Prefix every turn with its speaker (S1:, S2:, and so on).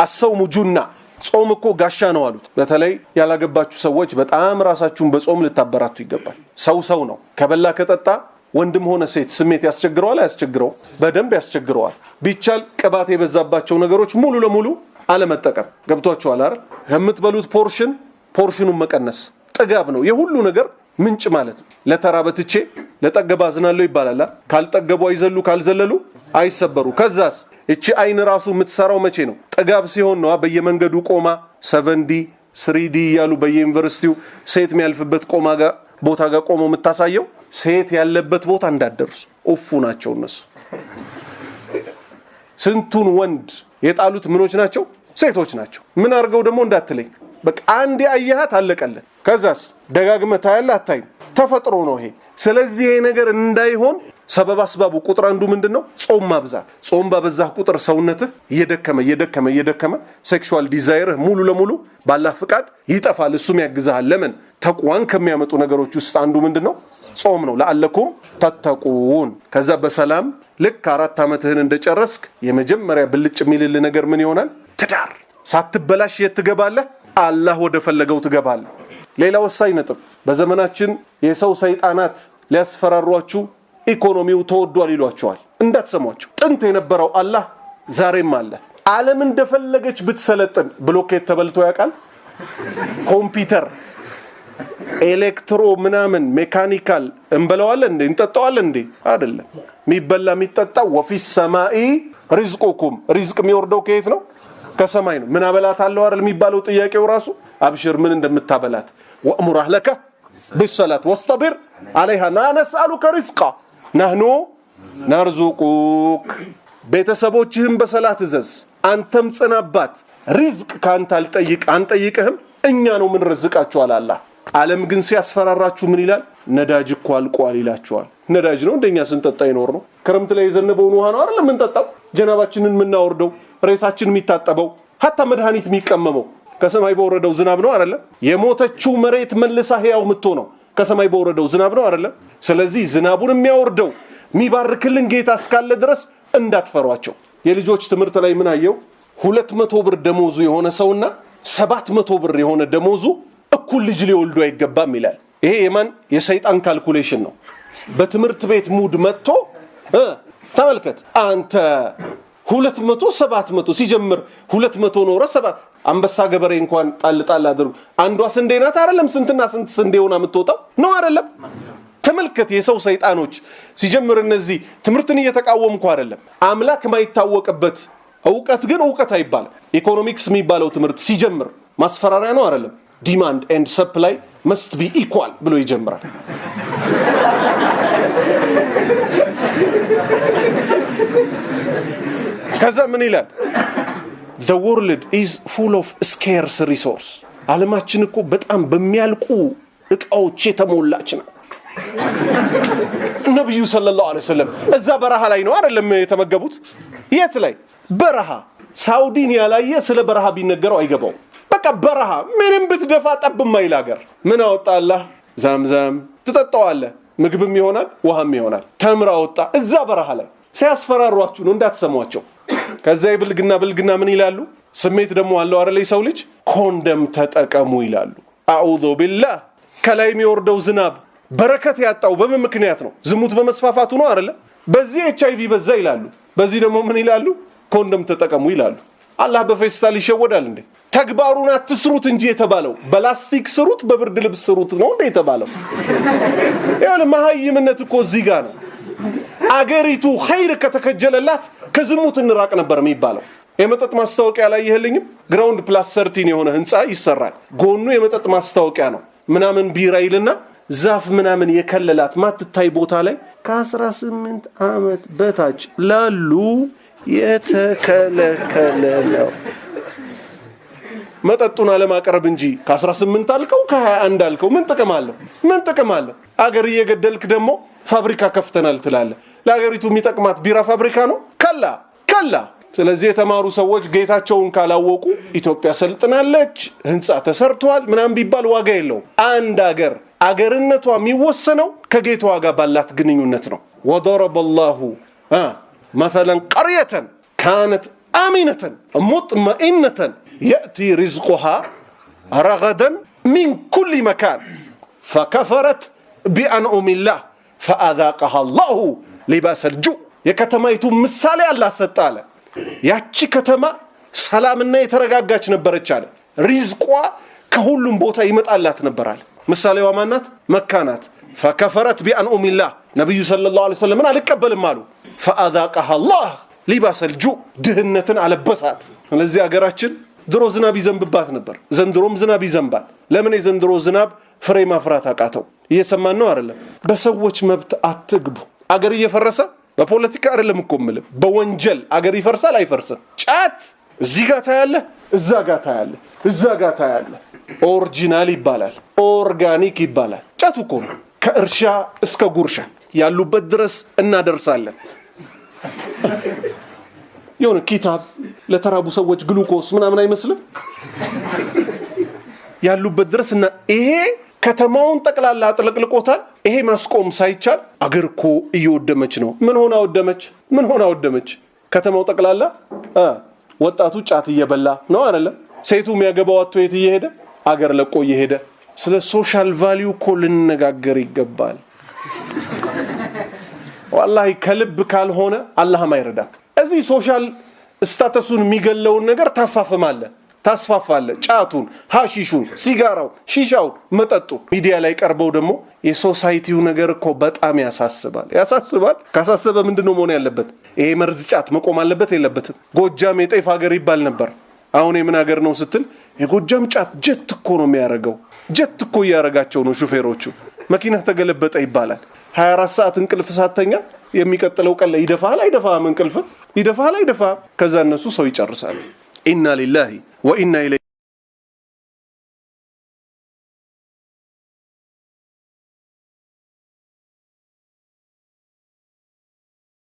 S1: الصوم جنة ጾም እኮ ጋሻ ነው አሉት በተለይ ያላገባችሁ ሰዎች በጣም ራሳችሁን በጾም ልታበራቱ ይገባል ሰው ነው ከበላ ከጠጣ ወንድም ሆነ ሴት ስሜት ያስቸግረዋል ያስቸግረው በደንብ ያስቸግረዋል ቢቻል ቅባት የበዛባቸው ነገሮች ሙሉ ለሙሉ አለመጠቀም ገብቷችኋል አይደል የምትበሉት ፖርሽኑን መቀነስ ጥጋብ ነው የሁሉ ነገር ምንጭ ማለት ለተራበትቼ ለጠገባዝናለው ይባላል ካልጠገቡ አይዘሉ ካልዘለሉ አይሰበሩ ከዛስ እቺ አይን ራሱ የምትሰራው መቼ ነው ጥጋብ ሲሆን ነው በየመንገዱ ቆማ 7D 3D ያሉ በየዩኒቨርሲቲው ሴት የሚያልፍበት ቆማ ጋር ቦታ ጋር ቆሞ የምታሳየው ሴት ያለበት ቦታ እንዳደርሱ ኡፉ ናቸው እነሱ ስንቱን ወንድ የጣሉት ምኖች ናቸው ሴቶች ናቸው ምን አርገው ደግሞ እንዳትለኝ በቃ አንዴ አያሃት አለቀለ ከዛስ ደጋግመህ ታያለህ አታይም ተፈጥሮ ነው ይሄ ስለዚህ ይሄ ነገር እንዳይሆን ሰበብ አስባቡ ቁጥር አንዱ ምንድነው ጾም ማብዛት ጾም ባበዛህ ቁጥር ሰውነትህ እየደከመ ሴክሹዋል ዲዛይር ሙሉ ለሙሉ ባላህ ፍቃድ ይጠፋል እሱም ያግዛል ለምን ተቋን ከሚያመጡ ነገሮች ውስጥ አንዱ ምንድነው ጾም ነው ለአለኩም ተተቁን ከዛ በሰላም ልክ 4 አመትህን እንደጨረስክ የመጀመሪያ ብልጭ የሚልል ነገር ምን ይሆናል ትዳር ሳትበላሽ የትገባለህ አላህ ወደ ፈለገው ትገባለህ ሌላ ወሳኝ ነጥብ በዘመናችን የሰው ሰይጣናት ሊያስፈራሯችሁ ኢኮኖሚው ተወዷል ይሏቸዋል እንዳትሰሟቸው ጥንት የነበረው አላህ ዛሬም አለ ዓለም እንደፈለገች ብትሰለጥን ብሎኬት ተበልቶ ያቃል ኮምፒውተር ኤሌክትሮ ምናምን ሜካኒካል እንበለዋለን እንዴ እንጠጣዋለን እንዴ አይደለም ሚበላ ሚጠጣው ወፊስ ሰማይ ሪዝቁኩም ሪዝቅ የሚወርደው ከየት ነው ከሰማይ ነው ምን አበላታለው አይደል የሚባለው ጥያቄው ራሱ አብሽር ምን እንደምታበላት ወአምሩ አህለከ بالصلاه واصطبر عليها لا نسالك رزقا نحن نرزقك ቤተሰቦችህን በሰላት እዘዝ አንተም ጽናባት ሪዝቅ ካንተ አልጠይቅ አንጠይቅህም እኛ ነው ምን ረዝቃችሁ አላህ ዓለም ግን ሲያስፈራራችሁ ምን ይላል ነዳጅ እኮ አልቋል ይላችኋል ነዳጅ ነው እንደኛ ስንጠጣ ይኖር ነው ክረምት ላይ የዘነበው ውሃ ነው አይደል ምን ጠጣው ጀናባችንን ምን ናወርደው ሬሳችን የሚታጠበው hatta መድኃኒት የሚቀመመው ከሰማይ በወረደው ዝናብ ነው አይደል የሞተችው መሬት መልሳ ህያው ምትሆነው ከሰማይ በወረደው ዝናብ ነው አይደል ስለዚህ ዝናቡን የሚያወርደው ሚባርክልን ጌታ እስካለ ድረስ እንዳትፈሯቸው የልጆች ትምርት ላይ ምን አየው 200 ብር ደሞዙ የሆነ ሰውና 700 ብር የሆነ ደሞዙ እኩል ልጅ ሊወልዱ አይገባም ይላል ይሄ የማን የሰይጣን ካልኩሌሽን ነው በትምርት ቤት ሙድ መጥቶ ተመልከት አንተ 200 700 ሲጀምር 200 ኖረ 7 አንበሳ ገበሬ እንኳን ጣልጣል አድርጉ አንዷ ስንዴ ናት አይደለም ስንትና ስንት ስንዴውና የምትወጣው ነው አይደለም ተመልከት የሰው ሰይጣኖች ሲጀምር እነዚህ ትምርትን እየተቃወምኩ አይደለም አምላክ ማይታወቅበት ዕውቀት ግን ዕውቀት አይባል ኢኮኖሚክስ የሚባለው ትምርት ሲጀምር ማስፈራሪያ ነው አይደለም ዲማንድ ኤንድ ሰፕላይ must be equal ብሎ ይጀምራል ከዛ ምን ይላል the world is full of scarce resource ዓለማችን እኮ በጣም በሚያልቁ እቃዎች የተሞላች ነው ነብዩ ሰለላሁ ዐለይሂ ወሰለም እዛ በረሃ ላይ ነው አይደለም የተመገቡት የት ላይ በረሃ ሳውዲን ያላየ ስለ በረሃ ቢነገረው አይገባው በቃ በረሃ ምንም ብትደፋ ጠብ ማይል ሀገር ምን አወጣላህ ዛምዛም ትጠጣዋለህ ምግብም ይሆናል ውሃም ይሆናል ተምራ ወጣ እዛ በረሃ ላይ ሲያስፈራሯችሁ ነው እንዳትሰሟቸው ከዛ ይብልግና ምን ይላሉ ስሜት ደግሞ አለው አይደል ሰው ልጅ ኮንደም ተጠቀሙ ይላሉ አዑዙ ቢላህ ከላይ የሚወርደው ዝናብ በረከት ያጣው በምን ምክንያት ነው ዝሙት በመስፋፋቱ ነው አይደል በዚህ HIV በዛ ይላሉ በዚህ ደግሞ ምን ይላሉ ኮንደም ተጠቀሙ ይላሉ አላህ በፌስታል ይሸወዳል እንዴ ተግባሩን አትስሩት እንጂ የተባለው በላስቲክ ስሩት በብርድ ልብስ ስሩት ነው እንዴ የተባለው ያለ ማህይምነት እኮ እዚህ ጋር ነው አገሪቱ ኸይር ከተከጀለላት ከዝሙት እንራቅ ነበር የሚባለው የመጠጥ ማስታወቂያ ላይ ይሄልኝም ግራውንድ ፕላስ 13 የሆነ ህንጻ ይሰራል ጎኑ የመጠጥ ማስታወቂያ ነው ምናምን ቢራ ይልና ዛፍ ምናምን የከለላት ማትታይ ቦታ ላይ ከ18 አመት በታች ላሉ የተከለከለ ነው መጠጡን አለማቀረብ እንጂ ከ18 አልከው ከ21 አልከው ምን ጥቅም አለው አገር እየገደልክ ደግሞ ፋብሪካ ከፍተናል ትላለህ ለአገሪቱ የሚጠቅማት ቢራ ፋብሪካ ነው ከላ ስለዚህ የተማሩ ሰዎች ጌታቸውን ካላወቁ ኢትዮጵያ ሰልጥናለች ህንጻ ተሰርቷል ምናም ቢባል ዋጋ የለው አንድ አገርነቷ የሚወሰነው ከጌታዋ ጋር ባላት ግንኙነት ነው ወضرب الله مثلا قريه كانت አሚነተን ሙጥመኢነተን የእቲ ሪዝቁሃ ረገደን ሚን ኩሊ መካን ፈከፈረት ቢአንዑሚላህ ፈአዛቀሃ አላሁ ሊባሰል ጁዕ። የከተማይቱ ምሳሌ አላህ ሰጠ አለ። ያቺ ከተማ ሰላምና የተረጋጋች ነበረች አለ። ሪዝቋ ከሁሉም ቦታ ይመጣላት ነበር አለ። ምሳሌዋ ማናት? መካ ናት። ፈከፈረት ቢአንዑሚላህ ነቢዩ ሰለላሁ ዐለይሂ ወሰለም አልቀበልም አሉ። ፈአዛቀሃ አላህ ሊባሰል ጁዕ ድህነትን አለበሳት። ስለዚህ አገራችን ድሮ ዝናብ ይዘንብባት ነበር፣ ዘንድሮም ዝናብ ይዘንባል። ለምን የዘንድሮ ዝናብ ፍሬ ማፍራት አቃተው? እየሰማን ነው አይደለም? በሰዎች መብት አትግቡ። አገር እየፈረሰ በፖለቲካ አይደለም እኮ የምልህ፣ በወንጀል አገር ይፈርሳል አይፈርስም? ጫት እዚህ ጋር ታያለህ፣ እዛ ጋር ታያለህ፣ እዛ ጋር ታያለህ። ኦሪጂናል ይባላል፣ ኦርጋኒክ ይባላል። ጫቱ እኮ ነው ከእርሻ እስከ ጉርሻ ያሉበት ድረስ እናደርሳለን። የሆነ ኪታብ ለተራቡ ሰዎች ግሉኮስ ምናምን አይመስልም? ያሉበት ድረስ እና ይሄ ከተማውን ጠቅላላ አጥለቅልቆታል። ይሄ ማስቆም ሳይቻል አገር እኮ እየወደመች ነው። ምን ሆና ወደመች? ከተማው ጠቅላላ ወጣቱ ጫት እየበላ ነው አይደለም? ሴቱ የሚያገባው አጥቶ የት እየሄደ? አገር ለቆ እየሄደ። ስለ ሶሻል ቫልዩ እኮ ልንነጋገር ይገባል። ወላሂ ከልብ ካልሆነ አላህም አይረዳም። እዚህ ሶሻል ስታተሱን የሚገለውን ነገር ታስፋፋለህ። ጫቱን፣ ሐሺሹን፣ ሲጋራው፣ ሺሻውን፣ መጠጡ ሚዲያ ላይ ቀርበው ደግሞ የሶሳይቲው ነገር እኮ በጣም ያሳስባል። ካሳሰበ ምንድነው መሆን ያለበት? ይሄ መርዝ ጫት መቆም አለበት የለበትም? ጎጃም የጤፍ ሀገር ይባል ነበር። አሁን የምን ሀገር ነው ስትል የጎጃም ጫት ጀት እኮ ነው የሚያረገው። ጀት እኮ እያረጋቸው ነው ሹፌሮቹ። መኪና ተገለበጠ ይባላል። 24 ሰዓት እንቅልፍ ሳተኛ የሚቀጥለው ቀን ላይ ይደፋል አይደፋም? እንቅልፍ ይደፋል አይደፋም? ከዛ እነሱ ሰው ይጨርሳሉ። ኢና ሊላሂ ወኢና ኢለይሂ